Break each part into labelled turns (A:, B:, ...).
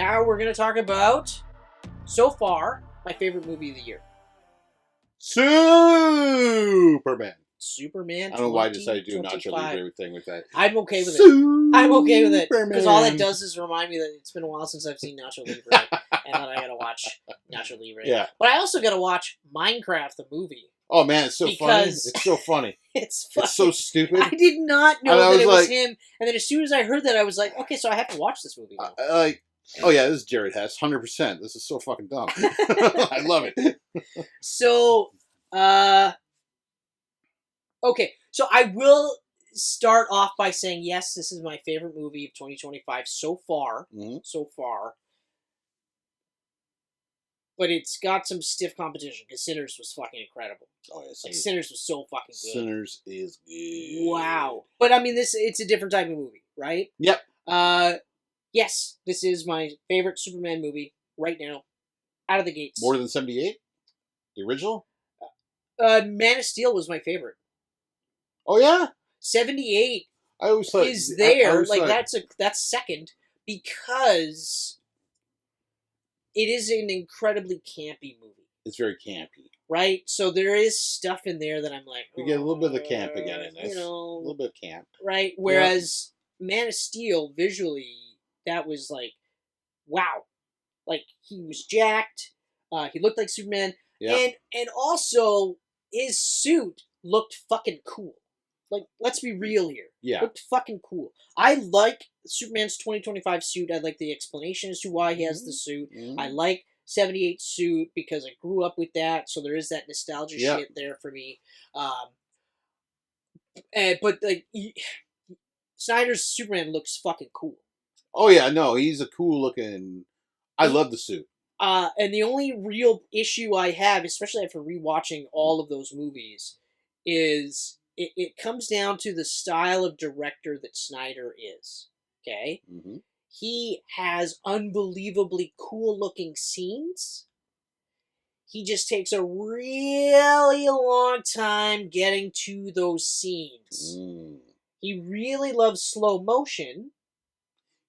A: now we're going to talk about, so far, my favorite movie of the year.
B: Superman.
A: Superman.
B: I don't know why I decided to do a Nacho Libre thing with that.
A: I'm okay with it. I'm okay with it. Because all it does is remind me that it's been a while since I've seen Nacho Libre. And then I gotta watch Nacho Libre.
B: Yeah.
A: But I also gotta watch Minecraft, the movie.
B: Oh man, it's so funny. It's so funny.
A: It's
B: so stupid.
A: I did not know that it was him. And then as soon as I heard that, I was like, okay, so I have to watch this movie now.
B: Oh yeah, this is Jared Hess, 100%. This is so fucking dumb. I love it.
A: So, okay, so I will start off by saying, yes, this is my favorite movie of 2025 so far.
B: Mm-hmm.
A: So far. But it's got some stiff competition, because Sinners was fucking incredible.
B: Oh, yeah,
A: Sinners was so fucking good.
B: Sinners is good.
A: Wow. But, I mean, it's a different type of movie, right?
B: Yep.
A: Yes, this is my favorite Superman movie right now. Out of the gates.
B: More than 78? The original?
A: Man of Steel was my favorite.
B: Oh, yeah?
A: 78
B: I always thought,
A: is there. That's second, because it is an incredibly campy movie.
B: It's very campy.
A: Right? So there is stuff in there that I'm like...
B: We get a little bit of the camp again in this.
A: You know...
B: A little bit of camp.
A: Right? Whereas Man of Steel, visually, that was like, wow. Like, he was jacked. He looked like Superman.
B: Yeah.
A: And also, his suit looked fucking cool. Like, let's be real here.
B: Yeah.
A: Looked fucking cool. I like Superman's 2025 suit. I like the explanation as to why he has the suit.
B: Mm-hmm.
A: I like 78 suit because I grew up with that, so there is that nostalgia shit there for me. But like Snyder's Superman looks fucking cool.
B: Oh yeah, no, he's a cool looking. I love the suit.
A: And the only real issue I have, especially after rewatching all of those movies, is it comes down to the style of director that Snyder is. Okay?
B: Mm-hmm.
A: He has unbelievably cool-looking scenes. He just takes a really long time getting to those scenes.
B: Mm.
A: He really loves slow motion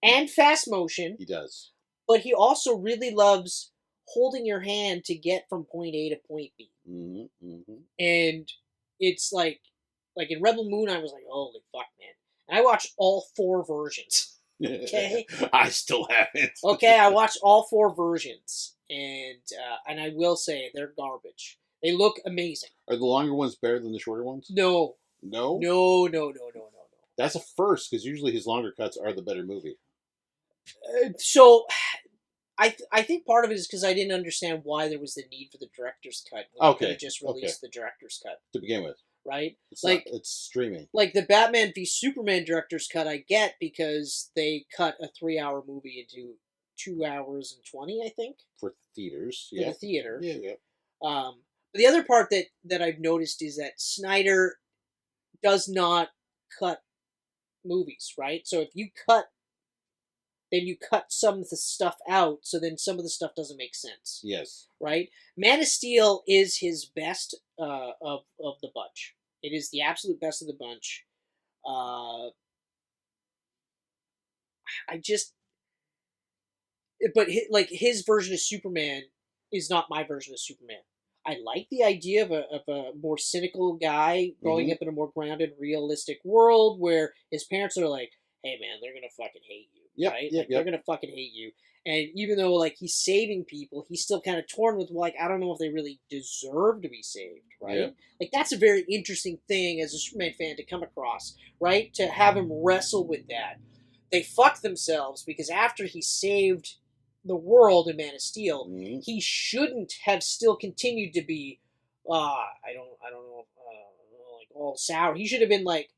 A: and fast motion.
B: He does.
A: But he also really loves holding your hand to get from point A to point B.
B: Mm-hmm. Mm-hmm.
A: And it's like in Rebel Moon, I was like, holy fuck, man. And I watched all 4 versions. Okay?
B: I still haven't.
A: Okay, I watched all 4 versions. And I will say, they're garbage. They look amazing.
B: Are the longer ones better than the shorter ones?
A: No.
B: No?
A: No.
B: That's a first, because usually his longer cuts are the better movie.
A: So, I think part of it is because I didn't understand why there was the need for the director's cut.
B: Okay.
A: Just released the director's cut.
B: To begin with.
A: Right?
B: It's streaming.
A: Like the Batman v Superman director's cut I get because they cut a 3-hour movie into 2 hours and 20, I think.
B: For theaters.
A: For the theater.
B: Yeah.
A: But the other part that I've noticed is that Snyder does not cut movies, right? So if you cut, then you cut some of the stuff out, so then some of the stuff doesn't make sense.
B: Yes.
A: Right? Man of Steel is his best of the bunch. It is the absolute best of the bunch. But his version of Superman is not my version of Superman. I like the idea of a more cynical guy growing up in a more grounded, realistic world where his parents are like, hey man, they're gonna fucking hate you, right? They're gonna fucking hate you. And even though like he's saving people, he's still kind of torn with like, I don't know if they really deserve to be saved, right?
B: Yeah.
A: Like that's a very interesting thing as a Superman fan to come across, right? To have him wrestle with that. They fuck themselves because after he saved the world in Man of Steel, he shouldn't have still continued to be, I don't know, like all sour. He should have been like,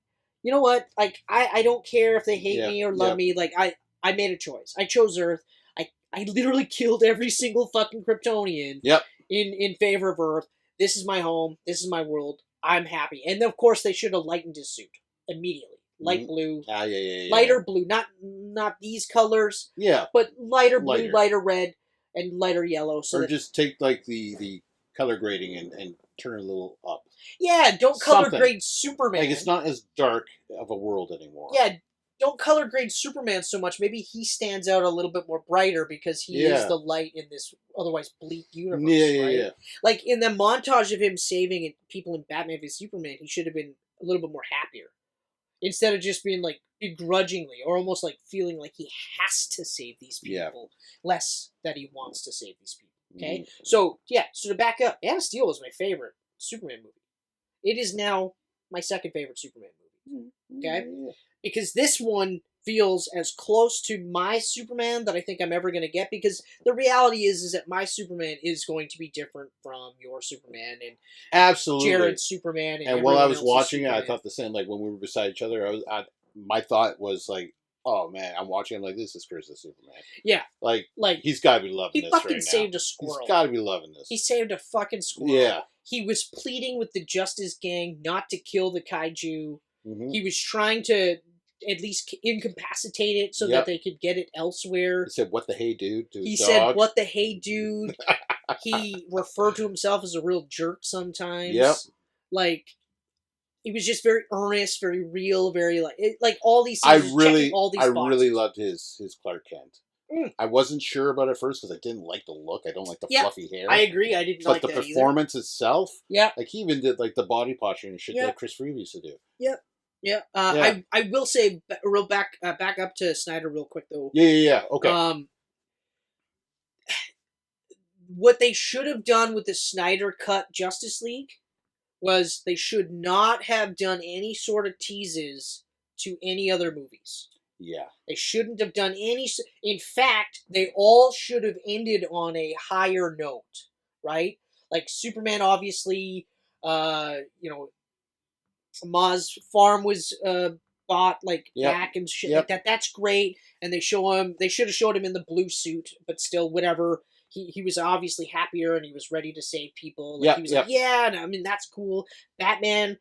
A: you know what? Like I don't care if they hate me or love me. Like I made a choice. I chose Earth. I literally killed every single fucking Kryptonian in favor of Earth. This is my home. This is my world. I'm happy. And of course, they should have lightened his suit immediately. Light blue. Lighter blue. Not these colors.
B: Yeah.
A: But lighter blue, lighter red, and lighter yellow. So
B: just take like the color grading and turn it a little up.
A: Yeah, don't color grade Superman.
B: Like it's not as dark of a world anymore.
A: Yeah, don't color grade Superman so much. Maybe he stands out a little bit more brighter because he is the light in this otherwise bleak universe. Right? Like in the montage of him saving people in Batman v Superman, he should have been a little bit more happier instead of just being like begrudgingly or almost like feeling like he has to save these people, less that he wants to save these people. Okay, so to back up, Man of Steel was my favorite Superman movie. It is now my second favorite Superman movie. Okay, because this one feels as close to my Superman that I think I'm ever going to get, because the reality is that my Superman is going to be different from your Superman and
B: absolutely
A: Jared's Superman.
B: And while I was watching it, I thought the same. Like when we were beside each other, my thought was like, "Oh man, I'm watching him like this is Chris the Superman."
A: Yeah,
B: like he's got to be loving this right now. He
A: fucking saved a squirrel.
B: He's got to be loving this.
A: He saved a fucking squirrel.
B: Yeah,
A: he was pleading with the Justice Gang not to kill the kaiju. He was trying to at least incapacitate it so that they could get it elsewhere.
B: He said, "What the hey, dude?" to his
A: dog. Said, "What the hey, dude?" He referred to himself as a real jerk sometimes.
B: Yep.
A: Like, he was just very earnest, very real, very like all these things. I
B: really loved his Clark Kent. I wasn't sure about it first because I didn't like the look. I don't like the fluffy hair.
A: I agree. I didn't like that
B: either. But the performance itself, like he even did like the body posturing and shit that Chris Reeve used to do.
A: Yep. Yeah. I will say back up to Snyder real quick though.
B: Yeah. Okay.
A: What they should have done with the Snyder cut Justice League was they should not have done any sort of teases to any other movies.
B: Yeah.
A: They shouldn't have done any. In fact, they all should have ended on a higher note, right? Like Superman, obviously, Ma's farm was bought back and shit like that. That's great. And they should have showed him in the blue suit, but still, whatever. He was obviously happier and he was ready to save people. He was like, I mean, that's cool. Batman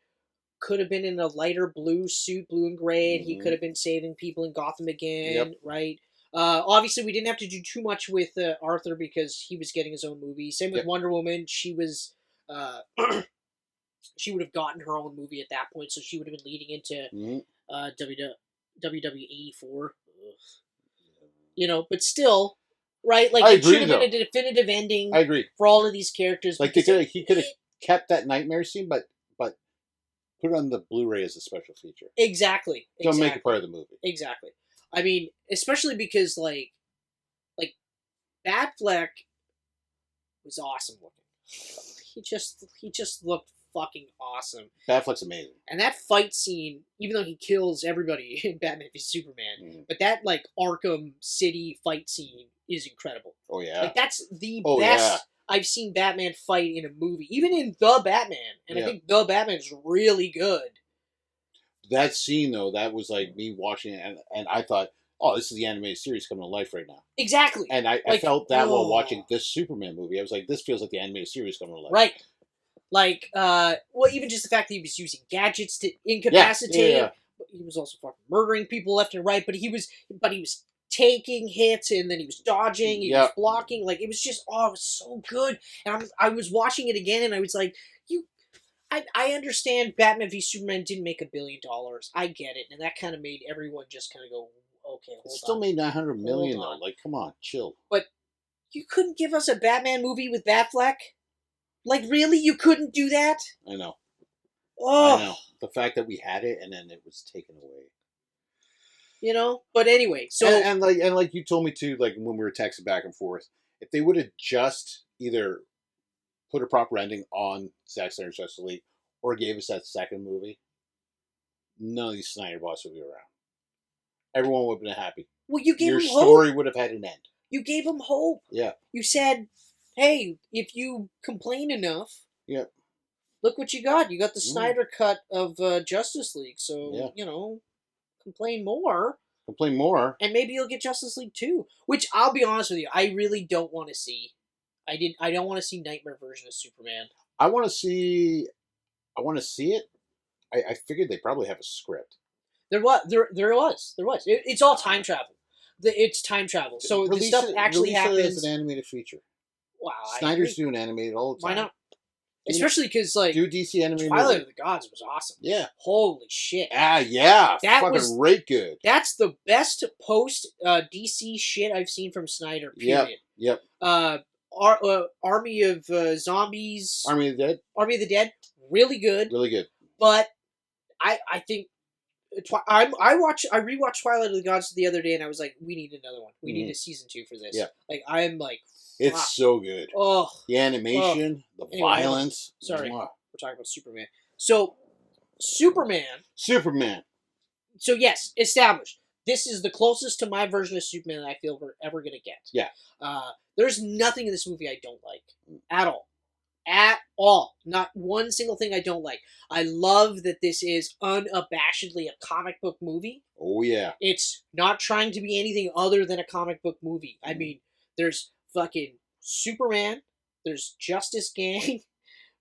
A: could have been in a lighter blue suit, blue and gray, and he could have been saving people in Gotham again, right? Obviously, we didn't have to do too much with Arthur because he was getting his own movie. Same with Wonder Woman. She was... she would have gotten her own movie at that point, so she would have been leading into WWE 84. But still... Right, like it should have been a definitive ending.
B: I agree
A: for all of these characters.
B: Like he could have kept that nightmare scene, but put it on the Blu-ray as a special feature.
A: Exactly.
B: Don't make it part of the movie.
A: Exactly. I mean, especially because like Batfleck was awesome looking. He just looked fucking awesome.
B: Batfleck's amazing.
A: And that fight scene, even though he kills everybody in Batman v Superman, but that like Arkham City fight scene is incredible.
B: Oh yeah.
A: Like that's the best I've seen Batman fight in a movie, even in The Batman. And I think The Batman is really good.
B: That scene though, that was like me watching it and I thought, oh, this is the animated series coming to life right now.
A: Exactly.
B: And I felt that while watching this Superman movie. I was like, this feels like the animated series coming to life.
A: Right. Like, even just the fact that he was using gadgets to incapacitate him. He was also fucking murdering people left and right, but he was taking hits and then he was dodging, he was blocking. Like, it was just, it was so good. And I was watching it again and I was like, I understand Batman v Superman didn't make $1 billion. I get it. And that kind of made everyone just kind of go, okay, hold on.
B: It still made $900 million though. Like, come on, chill.
A: But you couldn't give us a Batman movie with Batfleck? Like, really? You couldn't do that?
B: I know.
A: Oh.
B: I know. The fact that we had it and then it was taken away.
A: But anyway, so...
B: And like you told me too, like when we were texting back and forth, if they would have just either put a proper ending on Zack Snyder's Justice League or gave us that second movie, none of these Snyder boss would be around. Everyone would have been happy.
A: Well, you gave
B: Your
A: him hope.
B: story would have had an end.
A: You gave him hope.
B: Yeah.
A: You said, hey, if you complain enough, look what you got. You got the Snyder cut of Justice League. So, complain more.
B: Complain more.
A: And maybe you'll get Justice League 2. Which, I'll be honest with you, I really don't want to see. I don't want to see Nightmare version of Superman.
B: I want to see it. I figured they probably have a script.
A: There was. It's all time travel. It's time travel. So the stuff actually happens.
B: Release it as an animated feature.
A: Wow.
B: Snyder's doing animated all the time.
A: Why not? Especially because, like,
B: do DC animated
A: Twilight
B: movie.
A: of the Gods was awesome.
B: Yeah.
A: Holy shit.
B: Yeah.
A: That
B: fucking
A: was
B: right good.
A: That's the best post DC shit I've seen from Snyder. Period.
B: Yep.
A: Army of Zombies.
B: Army of the Dead.
A: Army of the Dead. Really good.
B: Really good.
A: But I think I rewatched Twilight of the Gods the other day, and I was like, we need another one. We need a season 2 for this.
B: Yeah.
A: Like, I'm like,
B: it's so good.
A: Oh,
B: the animation, the violence.
A: Sorry, we're talking about Superman. So, Superman. So yes, established. This is the closest to my version of Superman that I feel we're ever gonna get.
B: Yeah.
A: There's nothing in this movie I don't like at all. At all. Not one single thing I don't like. I love that this is unabashedly a comic book movie.
B: Oh, yeah.
A: It's not trying to be anything other than a comic book movie. I mean, there's fucking Superman. There's Justice Gang,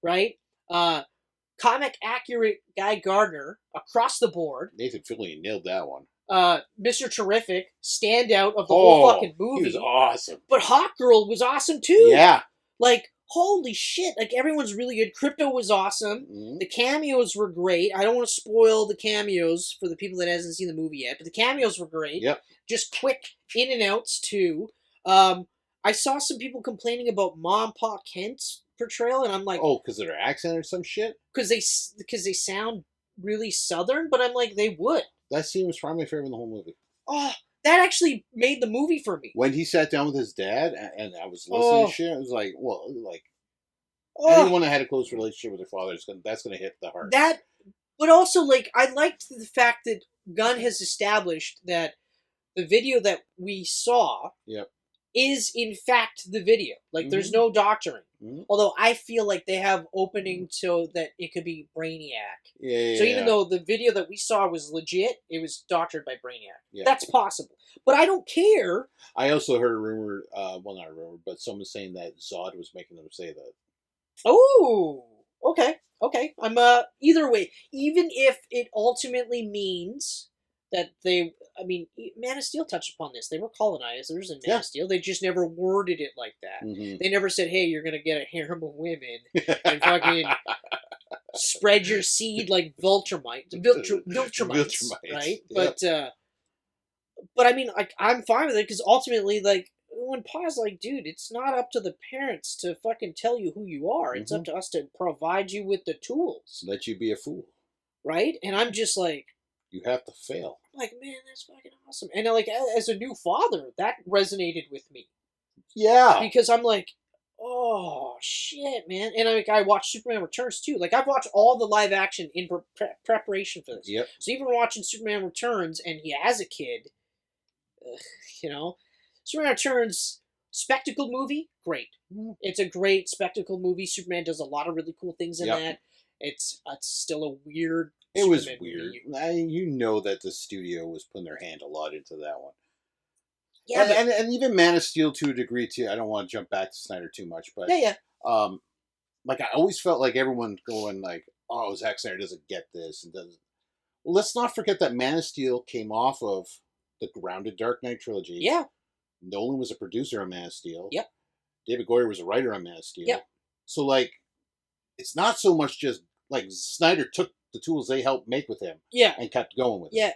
A: right? Comic accurate Guy Gardner across the board.
B: Nathan Fillion nailed that one.
A: Mr. Terrific, standout of the whole fucking movie.
B: He was awesome.
A: But Hawkgirl was awesome too.
B: Yeah.
A: Like, holy shit, like, everyone's really good. Crypto was awesome. The cameos were great. I don't want to spoil the cameos for the people that hasn't seen the movie yet, but the cameos were great.
B: Yep.
A: Just quick in and outs, too. I saw some people complaining about Ma and Pa Kent's portrayal, and I'm like...
B: Oh, because of their accent or some shit?
A: Because they sound really Southern, but I'm like, they would.
B: That scene was probably my favorite in the whole movie.
A: Oh, that actually made the movie for me.
B: When he sat down with his dad, and I was listening to shit, it was like, well, like... anyone that had a close relationship with their father, that's going to hit the heart.
A: But also, like, I liked the fact that Gunn has established that the video that we saw is, in fact, the video. Like, there's no doctoring. Although I feel like they have opening so that it could be Brainiac. So even though the video that we saw was legit, it was doctored by Brainiac. Yeah. That's possible. But I don't care.
B: I also heard a rumor, well, not a rumor, but someone saying that Zod was making them say that.
A: Oh, okay. I'm either way, even if it ultimately means that Man of Steel touched upon this. They were colonizers in Man of Steel. They just never worded it like that. They never said, "Hey, you're gonna get a harem of women and fucking spread your seed like Viltrumites, right?" Yep. But I mean, like, I'm fine with it because ultimately, like, when Pa's like, dude, it's not up to the parents to fucking tell you who you are. It's up to us to provide you with the tools.
B: Let you be a fool.
A: Right? And I'm just like...
B: You have to fail.
A: Like, man, that's fucking awesome. And, like, as a new father, that resonated with me.
B: Yeah.
A: Because I'm like, oh, shit, man. And, like, I watched Superman Returns, too. Like, I've watched all the live action in preparation for this.
B: Yep.
A: So even watching Superman Returns, and he has a kid, you know... Superman Returns, spectacle movie, great. It's a great spectacle movie. Superman does a lot of really cool things in that. It's still a weird.
B: It
A: Superman
B: was weird.
A: movie.
B: You know that the studio was putting their hand a lot into that one.
A: Yeah,
B: and even Man of Steel to a degree too. I don't want to jump back to Snyder too much, but like, I always felt like everyone going like, "Oh, Zack Snyder doesn't get this," and doesn't. Well, let's not forget that Man of Steel came off of the grounded Dark Knight trilogy.
A: Yeah.
B: Nolan was a producer on Man of Steel.
A: Yep.
B: David Goyer was a writer on Man of Steel.
A: Yep.
B: So, like, it's not so much just, like, Snyder took the tools they helped make with him and kept going with it.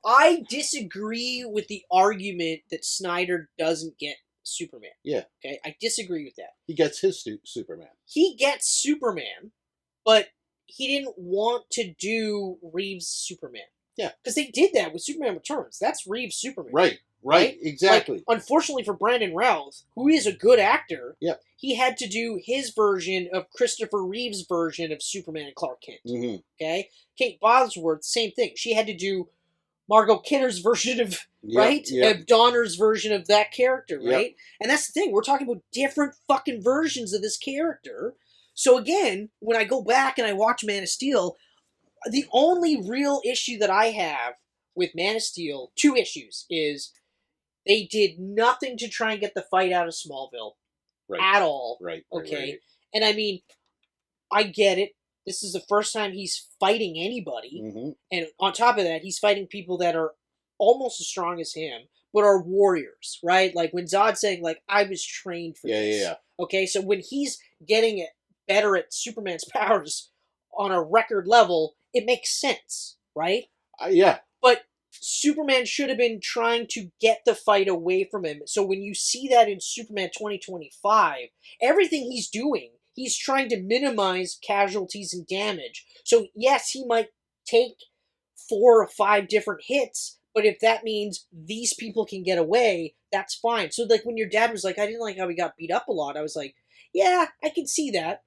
B: I
A: disagree with the argument that Snyder doesn't get Superman.
B: Yeah.
A: Okay? I disagree with that.
B: He gets his Superman.
A: He gets Superman, but he didn't want to do Reeves' Superman.
B: Yeah.
A: Because they did that with Superman Returns. That's Reeves' Superman.
B: Right, exactly.
A: Like, unfortunately for Brandon Routh, who is a good actor, he had to do his version of Christopher Reeve's version of Superman and Clark Kent. Okay? Kate Bosworth, same thing. She had to do Margot Kidder's version of, of Donner's version of that character, right? And that's the thing. We're talking about different fucking versions of this character. So again, when I go back and I watch Man of Steel... The only real issue that I have with Man of Steel, 2 issues, is they did nothing to try and get the fight out of Smallville at all. Right. And I mean, I get it. This is the first time he's fighting anybody. And on top of that, he's fighting people that are almost as strong as him, but are warriors, right? Like when Zod's saying, like, I was trained for this.
B: Yeah.
A: Okay, so when he's getting better at Superman's powers on a record level, it makes sense, right?
B: Yeah.
A: But Superman should have been trying to get the fight away from him. So when you see that in Superman 2025, everything he's doing, he's trying to minimize casualties and damage. So yes, he might take 4 or 5 different hits, but if that means these people can get away, that's fine. So like when your dad was like, I didn't like how he got beat up a lot, I was like, yeah, I can see that.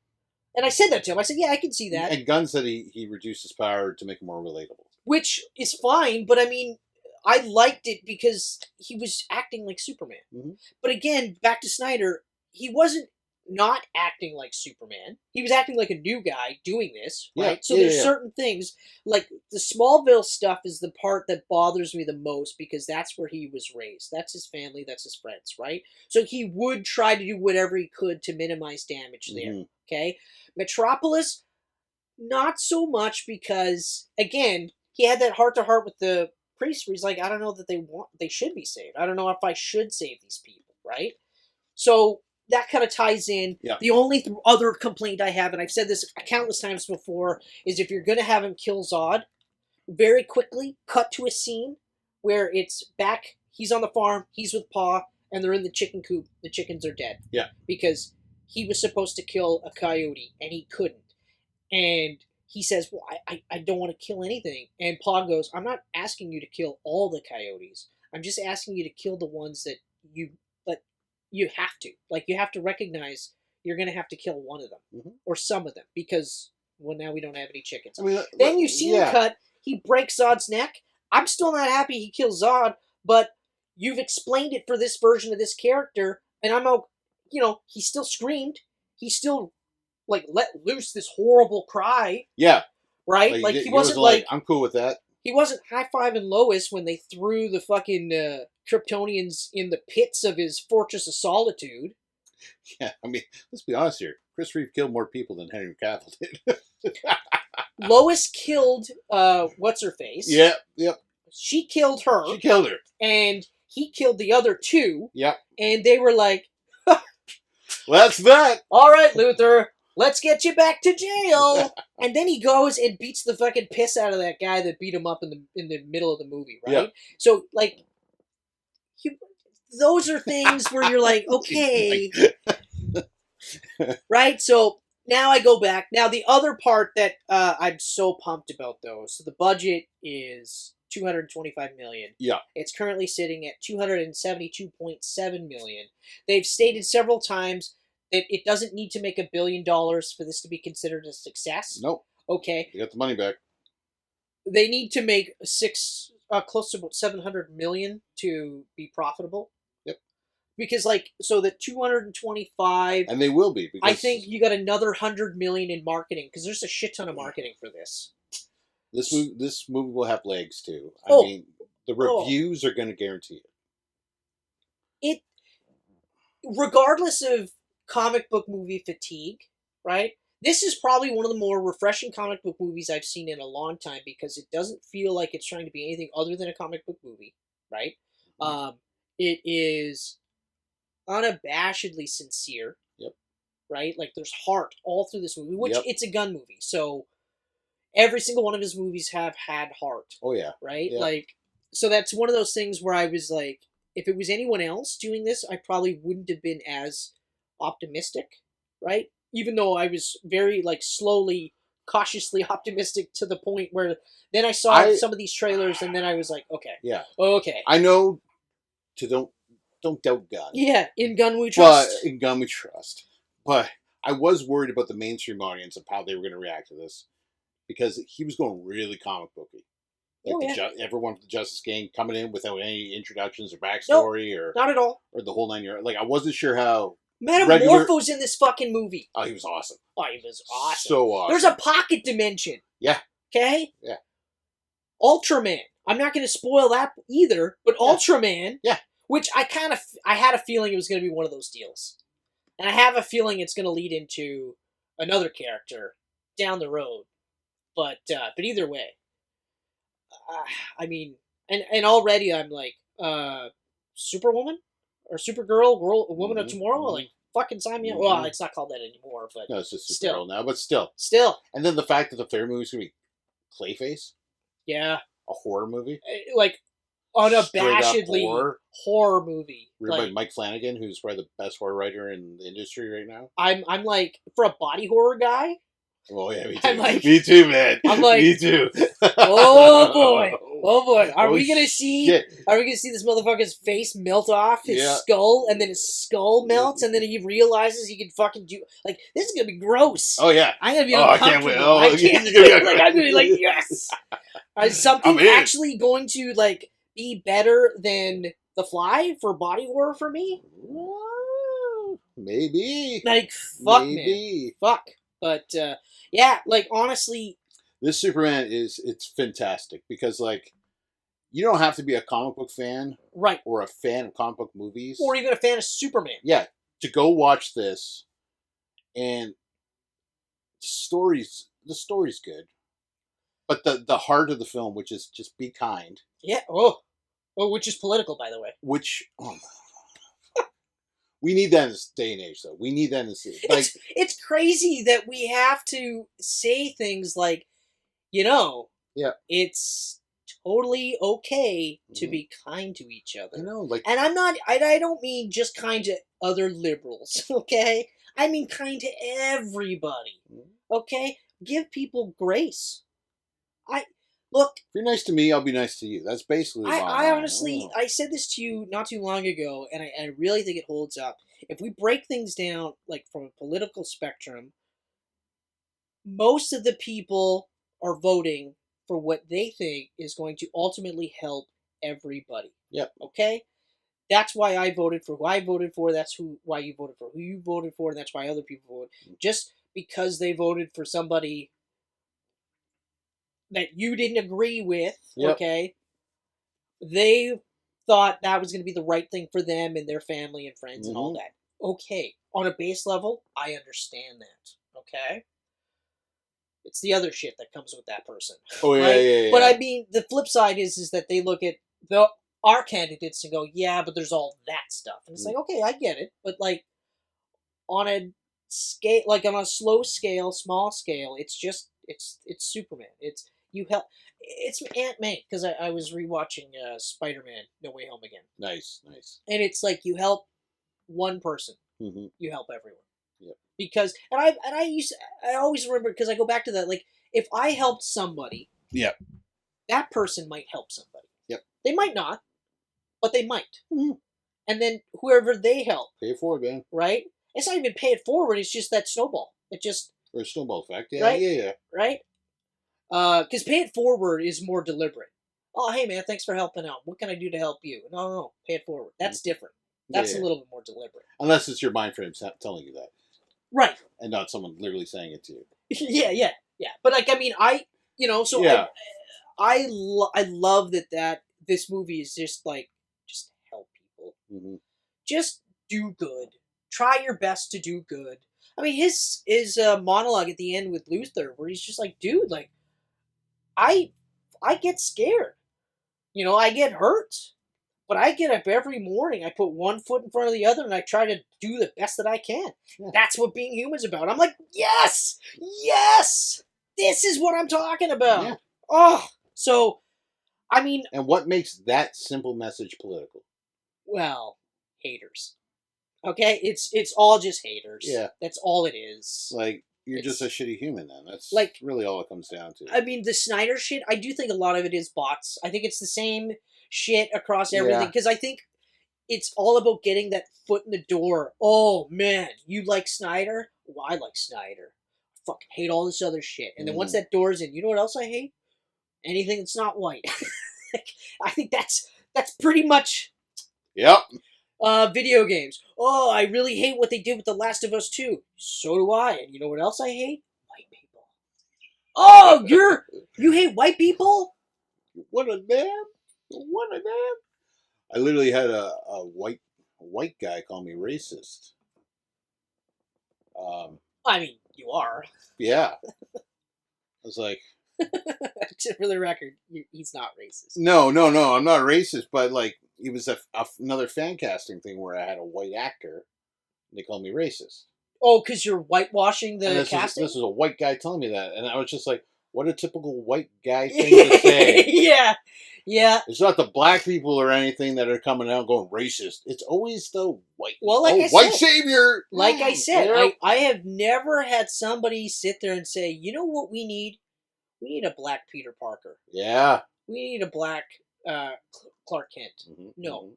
A: And I said that to him. I said, yeah, I can see that.
B: And Gunn said he reduced his power to make him more relatable.
A: Which is fine, but I mean, I liked it because he was acting like Superman.
B: Mm-hmm.
A: But again, back to Snyder, he wasn't not acting like Superman. He was acting like a new guy doing this, right?
B: Yeah,
A: So there's certain things, like the Smallville stuff is the part that bothers me the most because that's where he was raised. That's his family, that's his friends, right? So he would try to do whatever he could to minimize damage there, okay? Metropolis, not so much because, again, he had that heart-to-heart with the priest where he's like, I don't know that they should be saved. I don't know if I should save these people, right? So that kind of ties in.
B: Yeah.
A: The only other complaint I have, and I've said this countless times before, is if you're going to have him kill Zod, very quickly cut to a scene where it's back, he's on the farm, he's with Pa, and they're in the chicken coop. The chickens are dead.
B: Yeah.
A: Because he was supposed to kill a coyote, and he couldn't. And he says, well, I don't want to kill anything. And Pa goes, I'm not asking you to kill all the coyotes. I'm just asking you to kill the ones that you have to. Like, you have to recognize you're going to have to kill one of them. Or some of them. Because, well, now we don't have any chickens. I mean, then you see him cut. He breaks Zod's neck. I'm still not happy he kills Zod. But you've explained it for this version of this character. And I'm, he still screamed. He still like let loose this horrible cry.
B: Yeah.
A: Right? Like he wasn't like
B: I'm cool with that.
A: He wasn't high-fiving Lois when they threw the fucking Kryptonians in the pits of his Fortress of Solitude.
B: Yeah, I mean, let's be honest here. Chris Reeve killed more people than Henry Cavill did.
A: Lois killed what's-her-face.
B: Yep.
A: She killed her.
B: She killed her.
A: And he killed the other 2.
B: Yep.
A: And they were like,
B: well, that's that.
A: All right, Luthor. Let's get you back to jail. And then he goes and beats the fucking piss out of that guy that beat him up in the middle of the movie, right? Yeah. So, like, those are things where you're like, okay. Right? So, now I go back. Now, the other part that I'm so pumped about, though, so the budget is $225 million.
B: Yeah.
A: It's currently sitting at $272.7 million. They've stated several times that it doesn't need to make $1 billion for this to be considered a success.
B: Nope.
A: Okay.
B: You got the money back.
A: They need to make close to about $700 million to be profitable.
B: Yep.
A: Because so the 225,
B: and they will be. Because
A: I think you got another $100 million in marketing because there's a shit ton of marketing for this.
B: This movie will have legs too. I mean, the reviews are going to guarantee it.
A: Regardless of comic book movie fatigue, right? This is probably one of the more refreshing comic book movies I've seen in a long time because it doesn't feel like it's trying to be anything other than a comic book movie, right? It is unabashedly sincere.
B: Yep.
A: Right? Like there's heart all through this movie, which it's a Gunn movie, so every single one of his movies have had heart.
B: Oh yeah.
A: Right?
B: Yeah.
A: Like, so that's one of those things where I was like, if it was anyone else doing this, I probably wouldn't have been as optimistic, right? Even though I was very slowly, cautiously optimistic to the point where then I saw some of these trailers and then I was like, okay.
B: Yeah.
A: Okay.
B: I know to don't doubt Gunn.
A: Yeah, in Gunn we trust.
B: But in Gunn we trust. But I was worried about the mainstream audience of how they were going to react to this because he was going really comic booky. Everyone from the Justice Gang coming in without any introductions or backstory or
A: not at all.
B: Or the whole 9 yards. I wasn't sure how
A: Metamorpho's in this fucking movie.
B: Oh, he was awesome.
A: Oh, he was awesome.
B: So awesome.
A: There's a pocket dimension.
B: Yeah.
A: Okay?
B: Yeah.
A: Ultraman. I'm not going to spoil that either, but Ultraman.
B: Yeah.
A: Which I had a feeling it was going to be one of those deals. And I have a feeling it's going to lead into another character down the road. But either way. I mean, and already I'm like, Superwoman or Supergirl, Woman of
B: Mhm,
A: Tomorrow.
B: mhm.
A: Like fucking sign me up.
B: Mhm.
A: Well, it's not called that anymore, but
B: No, it's just
A: still.
B: Supergirl now, but still.
A: still,
B: And then the fact that the third movie's gonna be Clayface,
A: yeah,
B: a horror movie,
A: like
B: straight up
A: unabashedly
B: horror,
A: horror movie.
B: written by
A: Like
B: Mike Flanagan, who's probably the best horror writer in the industry right now.
A: I'm like for a body horror guy.
B: Oh yeah, me too.
A: I'm like-
B: me too, man.
A: I'm like,
B: me too.
A: Oh boy, oh boy, are
B: Oh,
A: we gonna see?
B: shit.
A: Are we gonna see this motherfucker's face melt off his
B: Yeah.
A: skull, and then his skull melts, and then he realizes he can fucking do like this is gonna be gross.
B: Oh yeah.
A: I'm gonna be
B: Oh, I
A: uncomfortable.
B: can't wait. Oh,
A: I can't.
B: you're gonna be
A: Like, I'm gonna be like, yes. Is something
B: I'm in.
A: actually going to like be better than The Fly for body horror for me?
B: Maybe.
A: Like fuck, man,
B: Maybe.
A: fuck. But yeah, like honestly,
B: This Superman it's fantastic because like you don't have to be a comic book fan
A: right,
B: or a fan of comic book movies.
A: or even a fan of Superman.
B: Yeah, to go watch this, and the story's good, but the heart of the film, which is just be kind,
A: Yeah. Oh, which is political, by the way.
B: which we need that in this day and age, though. We need that in this like
A: It's crazy that we have to say things like,
B: Yeah.
A: it's totally okay to
B: Mhm.
A: be kind to each
B: I
A: other.
B: know, like
A: And I'm not, I don't mean just kind to other liberals, okay? I mean kind to everybody,
B: Mhm.
A: okay? Give people grace. Look,
B: if you're nice to me, I'll be nice to you. That's basically. The bottom
A: I
B: line.
A: honestly, I said this to you not too long ago, and I really think it holds up. If we break things down, like from a political spectrum, most of the people are voting for what they think is going to ultimately help everybody.
B: Yep.
A: Okay? That's why I voted for who I voted for. That's why you voted for who you voted for, and that's why other people voted. Just because they voted for somebody that you didn't agree with,
B: Yep.
A: okay? They thought that was going to be the right thing for them and their family and friends and all
B: Mhm.
A: that. Okay, on a base level, I understand that. Okay, it's the other shit that comes with that person.
B: Oh yeah,
A: right?
B: yeah.
A: But I mean, the flip side is that they look at our candidates and go, yeah, but there's all that stuff, and it's like, okay, I get it, but like on a scale, like on a slow scale, small scale, it's just it's Superman. It's you help. It's Aunt May because I was rewatching Spider-Man: No Way Home again,
B: nice.
A: and it's like you help one person,
B: Mm-hmm.
A: you help everyone.
B: Yep.
A: Because I always remember because I go back to that, like if I helped somebody,
B: Yep.
A: that person might help somebody.
B: Yep.
A: They might not, but they might.
B: Mhm.
A: And then whoever they help,
B: Pay it forward, man.
A: right? It's not even pay it forward. It's just that snowball. It just
B: Or a snowball effect. Yeah,
A: Right?
B: yeah.
A: right. Because pay it forward is more deliberate. Oh, hey man, thanks for helping out. What can I do to help you? No, pay it forward. That's different. That's
B: Yeah.
A: a little bit more deliberate.
B: Unless it's your mind frame telling you that,
A: Right.
B: and not someone literally saying it to you.
A: yeah. But like, I mean, so
B: Yeah.
A: I love that this movie is just like, just help people.
B: Mm-hmm.
A: Just do good. Try your best to do good. I mean, his monologue at the end with Luther, where he's just like, dude, like, I get scared. I get hurt. But I get up every morning, I put one foot in front of the other, and I try to do the best that I can.
B: Yeah.
A: That's what being human's about. I'm like, yes! Yes! This is what I'm talking about.
B: Yeah.
A: Oh, so, I mean,
B: And what makes that simple message political?
A: well, haters. Okay? It's all just haters.
B: Yeah.
A: That's all it is.
B: Like, you're
A: It's-
B: just a shitty human then. That's
A: like-
B: really all it comes down to.
A: I mean, the Snyder shit, I do think a lot of it is bots. I think it's the same shit across everything.
B: Yeah.
A: Because I think it's all about getting that foot in the door. Oh, man, you like Snyder? Well, I like Snyder. I fucking hate all this other shit. And then once that door's in, you know what else I hate? Anything that's not white. I think that's pretty much
B: Yep.
A: video games. Oh, I really hate what they did with The Last of Us 2. So do I. And you know what else I hate? White people. Oh, you hate white people?
B: One of them. One of them. I literally had a white guy call me racist.
A: I mean, you are.
B: Yeah. I was like,
A: For the record, he's not racist.
B: no, I'm not racist, but like, it was another fan casting thing where I had a white actor. And they called me racist.
A: Oh, because you're whitewashing the casting?
B: This was a white guy telling me that. And I was just like, what a typical white guy thing to say.
A: Yeah. Yeah.
B: It's not the black people or anything that are coming out going racist. It's always the white.
A: Well, like I
B: white
A: said,
B: savior.
A: Like I said,
B: Yeah.
A: I have never had somebody sit there and say, you know what we need? We need a black Peter Parker.
B: Yeah.
A: We need a black Clark Kent.
B: Mm-hmm.
A: No.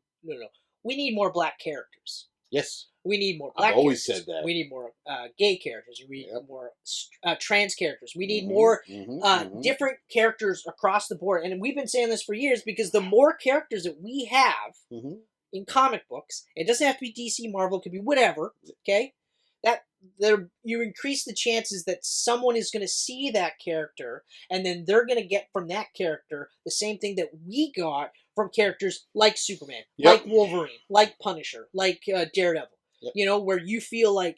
A: We need more black characters.
B: Yes.
A: We need more black
B: I've always
A: characters.
B: said that.
A: We need more gay characters. We need more trans characters. We need
B: Mm-hmm.
A: more
B: Mm-hmm.
A: different characters across the board. And we've been saying this for years because the more characters that we have
B: Mm-hmm.
A: in comic books, it doesn't have to be DC, Marvel, it could be whatever, okay? You increase the chances that someone is going to see that character and then they're going to get from that character the same thing that we got from characters like Superman,
B: Yep.
A: like Wolverine, like Punisher, like Daredevil.
B: Yep.
A: You know, where you feel like,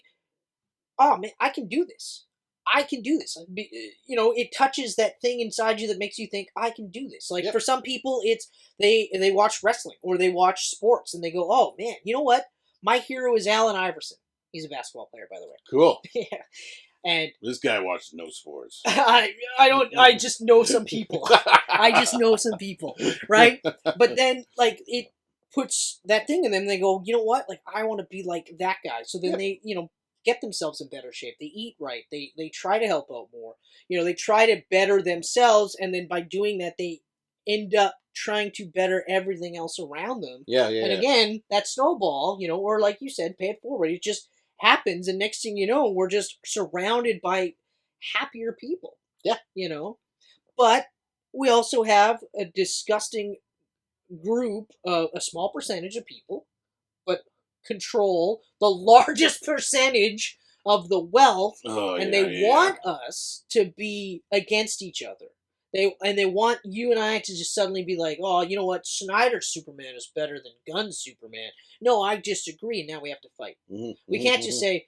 A: oh man, I can do this. I can do this. You know, it touches that thing inside you that makes you think, I can do this. Like
B: Yep.
A: for some people, it's they watch wrestling or they watch sports and they go, oh man, you know what? My hero is Allen Iverson. He's a basketball player, by the way.
B: Cool.
A: Yeah. And
B: This guy watches no sports.
A: I just know some people. I just know some people, right? But then, like, it puts that thing in them, and they go, you know what? Like, I want to be like that guy. So then they, get themselves in better shape. They eat right. They try to help out more. They try to better themselves, and then by doing that, they end up trying to better everything else around them.
B: Yeah.
A: And again, that snowball, or like you said, pay it forward. It just happens, and next thing you know, we're just surrounded by happier people.
B: Yeah.
A: But we also have a disgusting group, a small percentage of people, but control the largest percentage of the wealth, and they want us to be against each other. They want you and I to just suddenly be like, oh, you know what? Snyder's Superman is better than Gunn's Superman. No, I disagree, and now we have to fight.
B: Mm-hmm.
A: We can't just say,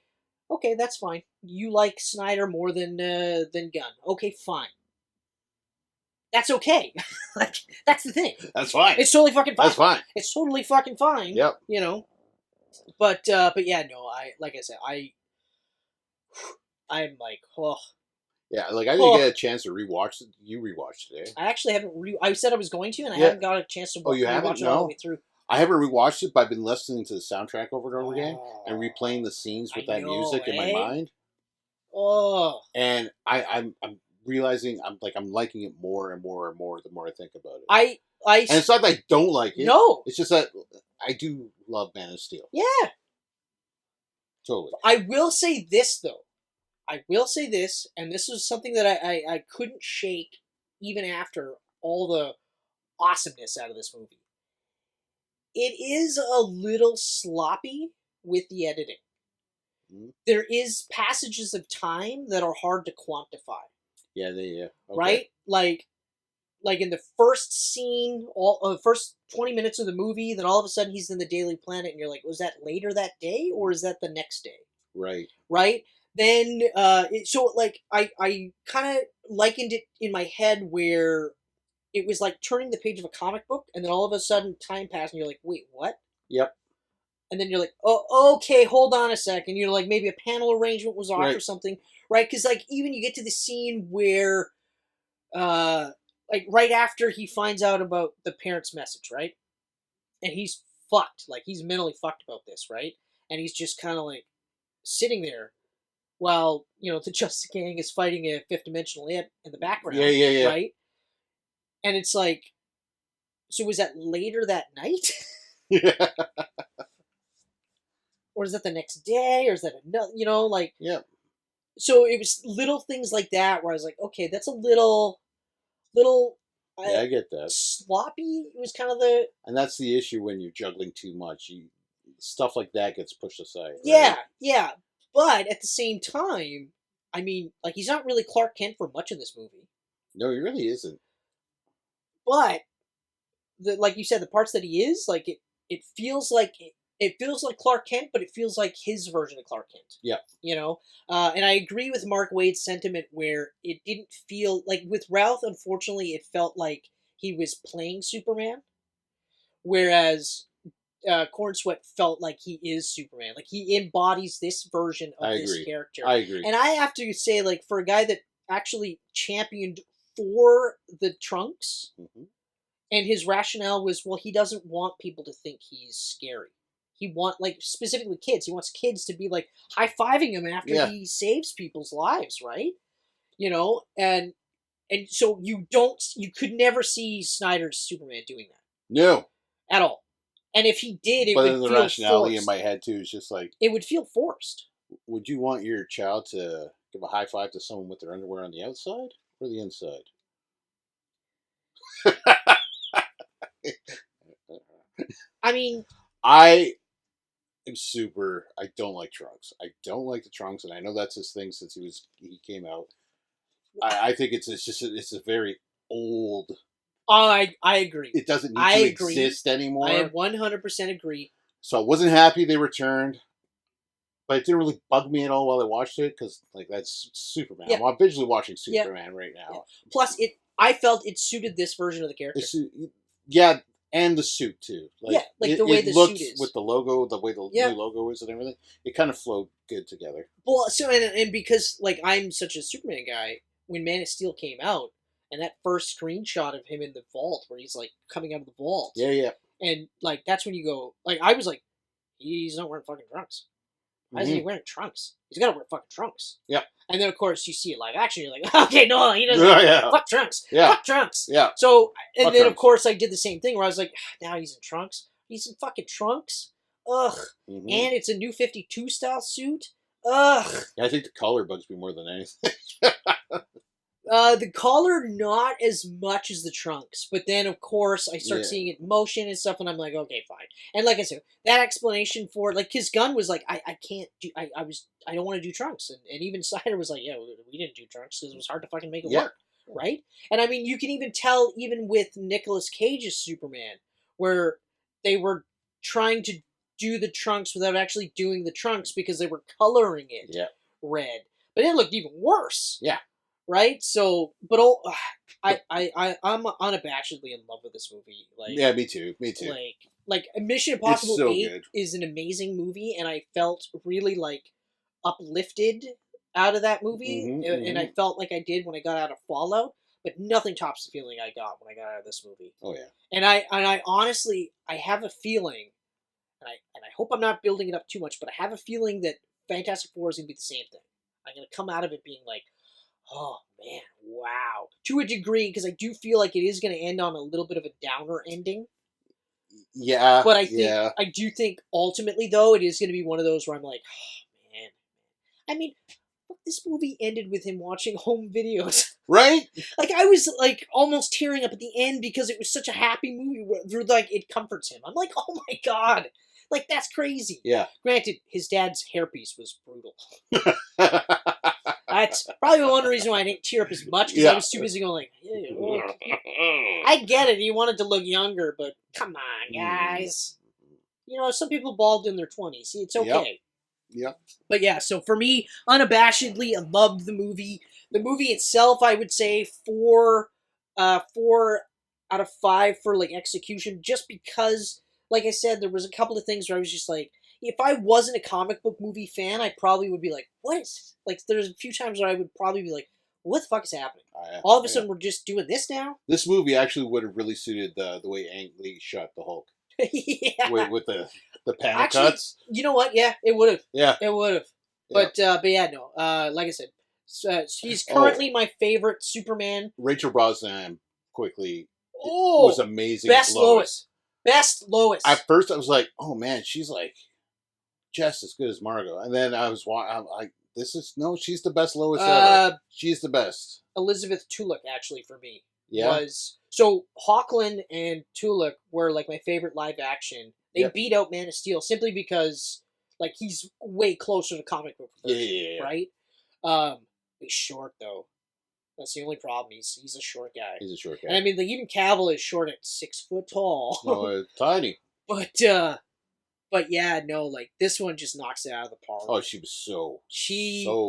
A: okay, that's fine. You like Snyder more than Gunn. Okay, fine. That's okay. Like, that's the thing.
B: That's fine.
A: It's totally fucking fine.
B: That's fine.
A: It's totally fucking fine.
B: Yep.
A: But yeah, no, like I said, I'm like, oh.
B: Yeah, like I didn't get a chance to rewatch it. You rewatched today.
A: I actually haven't. I said I was going to, and I haven't got a chance to.
B: Oh, you haven't?
A: It all the way through.
B: I haven't rewatched it, but I've been listening to the soundtrack over and over again and replaying the scenes with that music in my mind.
A: Oh.
B: And I'm realizing I'm liking it more and more and more the more I think about it.
A: And
B: it's not that I don't like it.
A: No.
B: It's just that I do love Man of Steel.
A: Yeah.
B: Totally.
A: I will say this though. And this is something that I couldn't shake even after all the awesomeness out of this movie. It is a little sloppy with the editing. Mm-hmm. There is passages of time that are hard to quantify.
B: Yeah, okay.
A: Right? Like in the first scene, first 20 minutes of the movie, then all of a sudden he's in the Daily Planet, and you're like, was that later that day, or is that the next day?
B: Right.
A: Right? Then, I kind of likened it in my head where it was like turning the page of a comic book, and then all of a sudden time passed, and you're like, wait, what?
B: Yep.
A: And then you're like, oh, okay, hold on a second. You're like, maybe a panel arrangement was off or something, right? Because, like, even you get to the scene where, right after he finds out about the parents' message, right? And he's fucked. Like, he's mentally fucked about this, right? And he's just kind of, like, sitting there while, the Justice Gang is fighting a fifth-dimensional it in the background.
B: Yeah.
A: Right? And it's like, so was that later that night?
B: Yeah.
A: Or is that the next day? Or is that another,
B: Yeah.
A: So it was little things like that where I was like, okay, that's a little
B: I get that.
A: Sloppy. It was kind of
B: and that's the issue when you're juggling too much. Stuff like that gets pushed aside.
A: Yeah,
B: right?
A: yeah. But at the same time, I mean, like, he's not really Clark Kent for much of this movie.
B: No, he really isn't.
A: But like you said, the parts that he is, like, it feels like Clark Kent, but it feels like his version of Clark Kent.
B: Yeah.
A: And I agree with Mark Waid's sentiment where it didn't feel like with Ralph. Unfortunately, it felt like he was playing Superman. whereas Corn Sweat felt like he is Superman. Like he embodies this version of this character.
B: I agree.
A: And I have to say, like, for a guy that actually championed for the Trunks, and his rationale was, well, he doesn't want people to think he's scary. He like, specifically kids. He wants kids to be like high-fiving him after he saves people's lives, right? You know, and so you could never see Snyder's Superman doing that.
B: No.
A: At all. And if he did, it
B: but
A: would
B: then the
A: feel
B: rationality
A: forced.
B: in my head too is just like,
A: it would feel forced.
B: Would you want your child to give a high five to someone with their underwear on the outside or the inside?
A: I mean,
B: I don't like Trunks. I don't like the Trunks, and I know that's his thing since he came out. I think it's a very old.
A: I agree.
B: It doesn't need to exist anymore.
A: I 100% agree.
B: So I wasn't happy they returned, but it didn't really bug me at all while I watched it because, like, that's Superman.
A: Yeah.
B: I'm visually watching Superman right now.
A: Yeah. Plus, I felt it suited this version of the character.
B: And the suit too.
A: Like, the way the suit is
B: with the logo, the way the new logo is, and everything. It kind of flowed good together.
A: Well, so and because like I'm such a Superman guy, when Man of Steel came out, and that first screenshot of him in the vault where he's like coming out of the vault, and like that's when you go, like, I was like, he's not wearing fucking trunks. Why isn't he wearing trunks? He's got to wear fucking trunks.
B: Yeah. And
A: then, of course, you see it live action. You're like, okay, no, he doesn't. Fuck trunks.
B: Yeah.
A: Fuck trunks.
B: Yeah.
A: So, and
B: fuck
A: then,
B: trunks.
A: Of course, I did the same thing where I was like, now he's in trunks. He's in fucking trunks. Ugh. And it's a new 52 style suit. Ugh.
B: Yeah, I think the collar bugs me more than anything.
A: The collar, not as much as the trunks, but then of course I start seeing it in motion and stuff, and I'm like, okay, fine. And like I said, that explanation for like, his Gunn was like, I can't do, I don't want to do trunks, and even Snyder was like, yeah, we didn't do trunks because it was hard to fucking make it work, right? And I mean, you can even tell even with Nicolas Cage's Superman, where they were trying to do the trunks without actually doing the trunks because they were coloring it red, but it looked even worse.
B: Yeah.
A: Right, so, but I'm unabashedly in love with this movie. Like,
B: yeah, me too.
A: Like Mission Impossible 8
B: good.
A: is an amazing movie, and I felt really like uplifted out of that movie, and I felt like I did when I got out of Fallout. But nothing tops the feeling I got when I got out of this movie.
B: Oh yeah,
A: and I honestly have a feeling, and I hope I'm not building it up too much, but I have a feeling that Fantastic Four is gonna be the same thing. I'm gonna come out of it being like, oh man, wow. To a degree, because I do feel like it is going to end on a little bit of a downer ending.
B: Yeah.
A: But I do think ultimately, though, it is going to be one of those where I'm like, oh man. I mean, this movie ended with him watching home videos.
B: Right?
A: Like, I was like almost tearing up at the end because it was such a happy movie where like it comforts him. I'm like, oh my god. Like, that's crazy.
B: Yeah.
A: Granted, his dad's hairpiece was brutal. That's probably one reason why I didn't tear up as much, because I was too busy going like, I get it, he wanted to look younger, but come on, guys. You know, some people bald in their 20s. It's okay.
B: Yep.
A: But yeah, so for me, unabashedly, I loved the movie. The movie itself, I would say 4 out of 5 for like execution, just because, like I said, there was a couple of things where I was just like, if I wasn't a comic book movie fan, I probably would be like, what is... Like, there's a few times where I would probably be like, what the fuck is happening? All of a sudden, we're just doing this now?
B: This movie actually would have really suited the way Ang Lee shot the Hulk.
A: Yeah.
B: With the panic cuts.
A: You know what? Yeah, it would have.
B: Yeah.
A: It would have. But yeah, no. Like I said, he's currently my favorite Superman.
B: Rachel Brosnahan, quickly, was amazing.
A: Best Lois. Best Lois.
B: At first, I was like, oh man, she's like just as good as Margot. And then I'm like, she's the best Lois ever. She's the best.
A: Elizabeth Tulloch, actually, for me.
B: Yeah.
A: So Hoechlin and Tulloch were like my favorite live action. They beat out Man of Steel simply because like he's way closer to comic book version, right? He's short though. That's the only problem. He's a short guy.
B: He's a short guy.
A: And I mean, like, even Cavill is short at 6 foot tall.
B: No, tiny.
A: But yeah, no, like, this one just knocks it out of the park.
B: Oh, she was so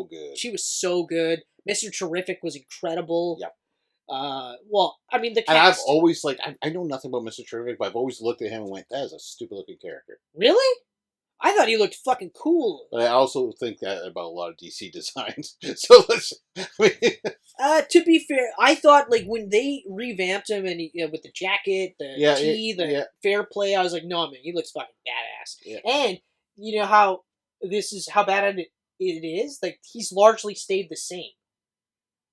B: good.
A: She was so good. Mr. Terrific was incredible.
B: Yep.
A: Well, I mean, the
B: And I've
A: cast.
B: always like I know nothing about Mr. Terrific, but I've always looked at him and went, "That is a stupid looking character."
A: Really? I thought he looked fucking cool.
B: But I also think that about a lot of DC designs. So let's. I mean,
A: To be fair, I thought like when they revamped him and with the jacket, the
B: Yeah,
A: tee, the
B: yeah.
A: fair play, I was like, no man, he looks fucking badass.
B: Yeah.
A: And you know how this is how bad it is. Like he's largely stayed the same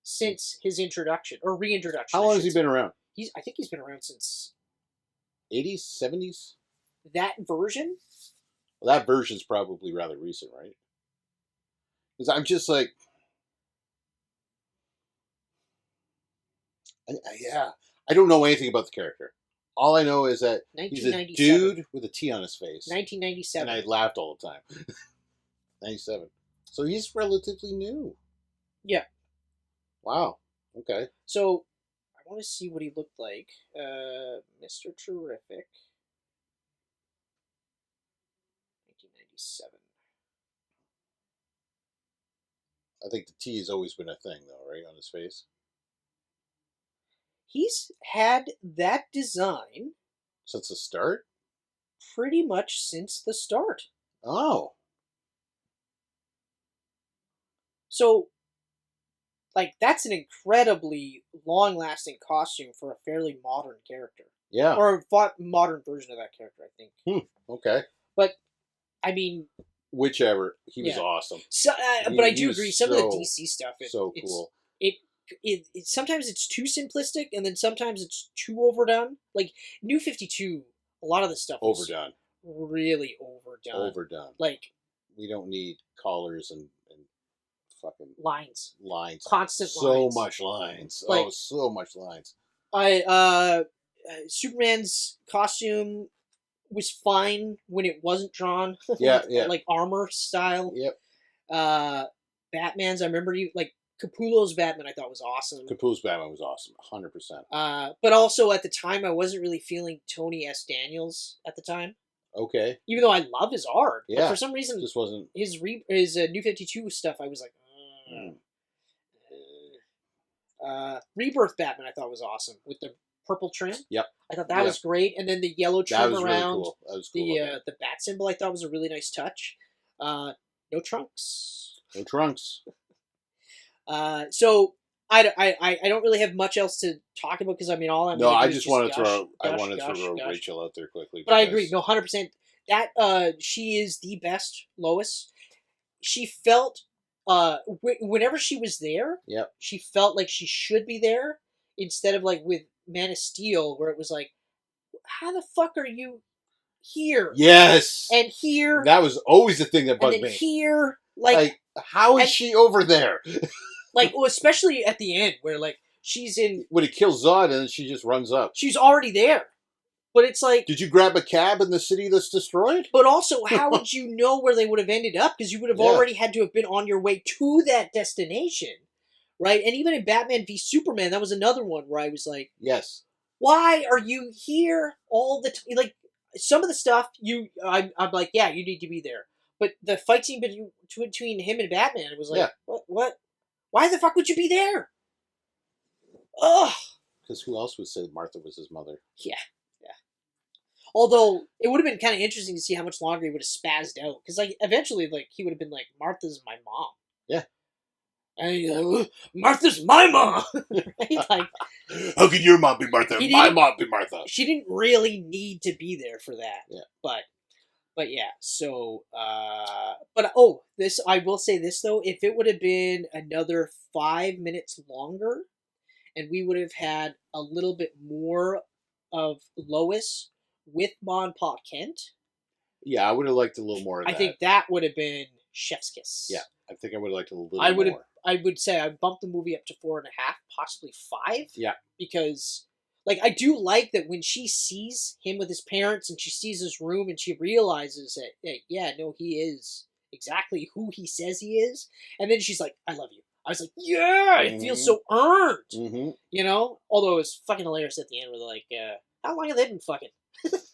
A: since his introduction or reintroduction.
B: how long has he been around?
A: I think he's been around since
B: 80s, 70s.
A: that version.
B: Well, that version's probably rather recent, right? Because I'm just like, yeah, I don't know anything about the character. All I know is that he's a
A: 1997.
B: dude with a T on his face,
A: 1997.
B: and I laughed all the time. 97. So he's relatively new.
A: Yeah.
B: Wow. Okay.
A: So I want to see what he looked like. Mr. Terrific. 1997.
B: I think the T has always been a thing, though, right, on his face.
A: He's had that design
B: Since the start?
A: pretty much since the start.
B: Oh.
A: So, like, that's an incredibly long-lasting costume for a fairly modern character.
B: Yeah.
A: Or a modern version of that character, I think.
B: Okay.
A: But, I mean...
B: Whichever. He was
A: Yeah.
B: awesome.
A: So, but I
B: He
A: do
B: was
A: agree, some of the
B: so-
A: DC stuff,
B: so cool.
A: Sometimes it's too simplistic, and then sometimes it's too overdone. Like, New 52, a lot of the stuff was
B: Overdone.
A: really overdone.
B: Overdone.
A: Like,
B: We don't need collars and fucking
A: lines.
B: lines.
A: Constant
B: So
A: lines.
B: much lines.
A: Like-
B: Oh, so much lines.
A: Superman's costume was fine when it wasn't drawn.
B: Yeah, yeah.
A: Like armor style.
B: Yep.
A: Batman's, I remember Capullo's Batman I thought was awesome.
B: Capu's Batman was awesome. 100%.
A: But also at the time I wasn't really feeling Tony S. Daniels at the time.
B: Okay.
A: Even though I love his art.
B: Yeah.
A: But for some reason
B: Just wasn't.
A: his New 52 stuff I was like Rebirth Batman I thought was awesome with the purple trim.
B: Yep.
A: I thought that was great, and then the yellow
B: That
A: trim
B: was
A: around
B: really cool. That was cool.
A: the bat symbol I thought was a really nice touch. No trunks.
B: No trunks.
A: So I don't really have much else to talk about because I mean all I'm
B: No,
A: gonna
B: I
A: do is
B: just wanted to
A: gush,
B: throw. I
A: gush,
B: wanted to
A: gush,
B: throw
A: gush.
B: Rachel out there quickly.
A: But I agree.
B: because-
A: No, 100%. That she is the best Lois. She felt whenever she was there,
B: Yep.
A: she felt like she should be there instead of like with Man of Steel where it was like, how the fuck are you here?
B: Yes.
A: And here
B: That was always the thing that
A: and
B: bugged
A: then
B: me.
A: here
B: Like, how is
A: and-
B: she over there?
A: like well, especially at the end where like she's
B: When he kills Zod and then she just runs up.
A: she's already there. But it's like
B: Did you grab a cab in the city that's destroyed?
A: but also how would you know where they would have ended up because you would have
B: Yeah.
A: already had to have been on your way to that destination. Right? And even in Batman v Superman that was another one where I was like,
B: Yes.
A: why are you here all the time? Like some of the stuff I'm like, yeah, you need to be there. But the fight scene between him and Batman, it was like,
B: Yeah.
A: what? Why the fuck would you be there? Ugh.
B: Because who else would say Martha was his mother?
A: Yeah. Although it would have been kind of interesting to see how much longer he would have spazzed out, because like eventually, like he would have been like, "Martha's my mom."
B: Yeah.
A: And he's like, "Martha's my mom." Right? Like
B: How can your mom be Martha?
A: He
B: My
A: didn't-
B: mom be Martha.
A: she didn't really need to be there for that.
B: Yeah.
A: But yeah. So, but this I will say this though: if it would have been another 5 minutes longer, and we would have had a little bit more of Lois with Ma and Pa Kent,
B: Yeah, I would have liked a little more of
A: I
B: that.
A: think that would have been chef's kiss.
B: Yeah, I think I would have liked a little
A: I would have.
B: more.
A: I would say I bumped the movie up to 4.5, possibly 5.
B: Yeah.
A: Because, like, I do like that when she sees him with his parents and she sees his room and she realizes that, yeah, no, he is exactly who he says he is. And then she's like, I love you. I was like, yeah, it feels so earned.
B: Mm-hmm.
A: You know? Although it was fucking hilarious at the end where they're like, how long have they been fucking?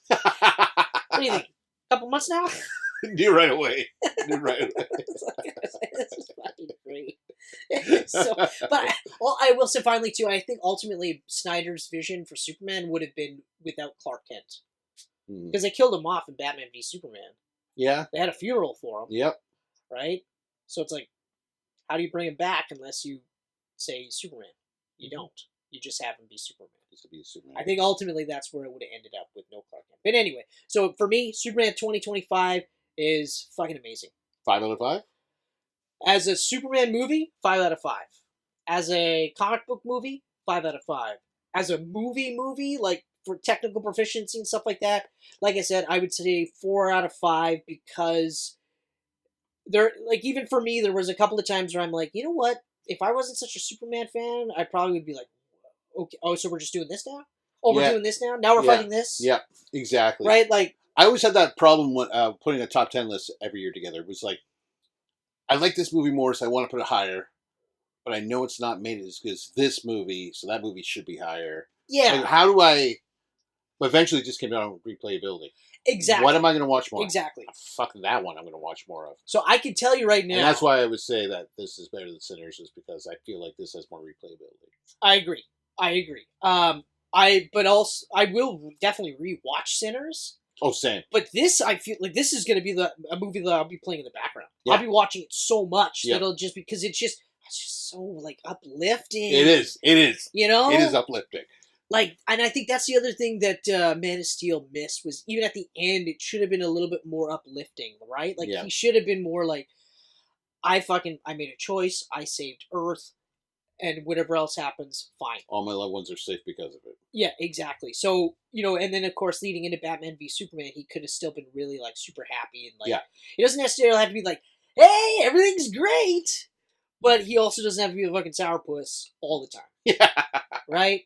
A: What do you think? A couple months now?
B: Knew right away. Knew right away.
A: It's like, this is fucking great. So, but well, I will say finally too. I think ultimately Snyder's vision for Superman would have been without Clark Kent because they killed him off in Batman v Superman.
B: Yeah.
A: They had a funeral for him.
B: Yep.
A: Right. So it's like, how do you bring him back unless you say Superman? You don't. You just have him be Superman.
B: Just to be Superman.
A: I think ultimately that's where it would have ended up with no Clark Kent. But anyway, so for me, Superman 2025 is fucking amazing.
B: 5 out of 5?
A: As a Superman movie, 5 out of 5. As a comic book movie, 5 out of 5. As a movie, like for technical proficiency and stuff like that, like I said, I would say 4 out of 5 because there, like even for me, there was a couple of times where I'm like, you know what? If I wasn't such a Superman fan, I probably would be like, okay, oh, so we're just doing this now? Oh, we're doing this now? Now we're fighting this?
B: Yeah, exactly.
A: Right? Like,
B: I always had that problem when putting a top 10 list every year together. It was like, I like this movie more, so I want to put it higher. But I know it's not made as good as this movie, so that movie should be higher.
A: yeah.
B: Like, how do I... But eventually it just came down to replayability.
A: Exactly.
B: What am I going to watch more?
A: Exactly.
B: Fuck that one I'm going to watch more of.
A: So I can tell you right now...
B: And that's why I would say that this is better than Sinners, is because I feel like this has more replayability.
A: I agree. But also, I will definitely rewatch Sinners.
B: Oh, same.
A: But this, I feel like this is going to be a movie that I'll be playing in the background.
B: Yeah.
A: I'll be watching it so much
B: Yeah.
A: that it'll just because it's just so like uplifting.
B: It is.
A: You know,
B: it is uplifting.
A: Like, and I think that's the other thing that Man of Steel missed was even at the end, it should have been a little bit more uplifting, right? Like he should have been more like, I made a choice. I saved Earth. And whatever else happens, fine.
B: All my loved ones are safe because of it.
A: Yeah, exactly. So, and then of course leading into Batman v Superman, he could have still been really like super happy and like he doesn't necessarily have to be like, hey, everything's great. But he also doesn't have to be a fucking sourpuss all the time.
B: Yeah.
A: Right?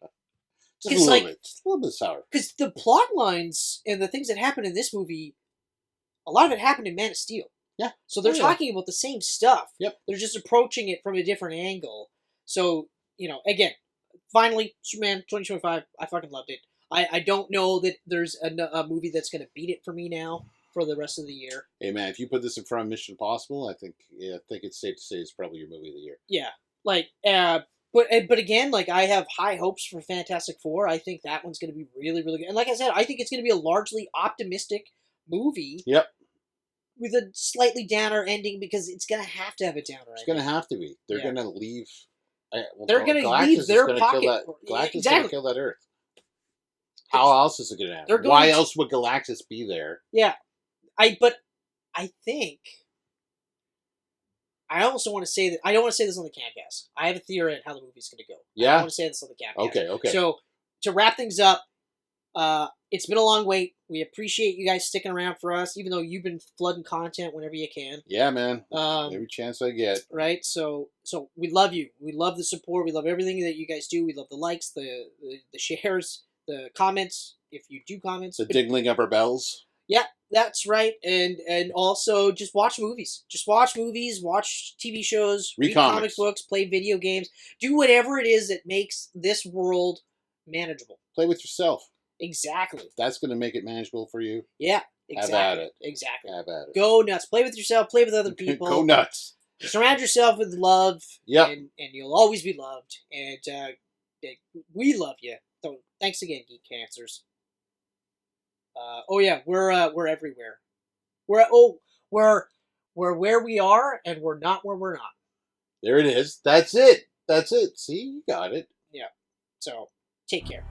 B: Just a little bit. Just a little bit sour.
A: Because the plot lines and the things that happen in this movie, a lot of it happened in Man of Steel.
B: Yeah.
A: So they're talking about the same stuff.
B: Yep.
A: They're just approaching it from a different angle. So, again, finally, Superman 2025, I fucking loved it. I don't know that there's a movie that's going to beat it for me now for the rest of the year.
B: Hey, man, if you put this in front of Mission Impossible, I think it's safe to say it's probably your movie of the year.
A: Yeah. Like, but again, like, I have high hopes for Fantastic Four. I think that one's going to be really, really good. And like I said, I think it's going to be a largely optimistic movie.
B: Yep.
A: With a slightly downer ending because it's going to have to have a downer ending.
B: It's going to have to be. They're going to leave...
A: they're going to leave their pocket.
B: Galactus is going to kill that Earth. How else is it going to happen? Why else would Galactus be there?
A: Yeah. But I think... I also want to say that... I don't want to say this on the Camcast. I have a theory on how the movie's going to go.
B: Yeah?
A: I don't want to say this on the Camcast.
B: Okay.
A: So, to wrap things up, it's been a long wait. We appreciate you guys sticking around for us, even though you've been flooding content whenever you can.
B: Yeah, man. Every chance I get.
A: Right? So we love you. We love the support. We love everything that you guys do. We love the likes, the shares, the comments, if you do comments.
B: The dingling of our bells.
A: Yeah, that's right. And also just watch movies. Just watch movies, watch TV shows, read comic books, play video games. Do whatever it is that makes this world manageable.
B: Play with yourself.
A: Exactly.
B: If that's going to make it manageable for you.
A: Yeah, exactly.
B: Have at it.
A: Exactly.
B: Have at it.
A: Go nuts. Play with yourself. Play with other people.
B: Go nuts.
A: Surround yourself with love.
B: Yep.
A: And you'll always be loved. And we love you. So thanks again, Geek Cancers. We're everywhere. We're where we are, and we're not where we're not.
B: There it is. That's it. See, you got it.
A: Yeah. So take care.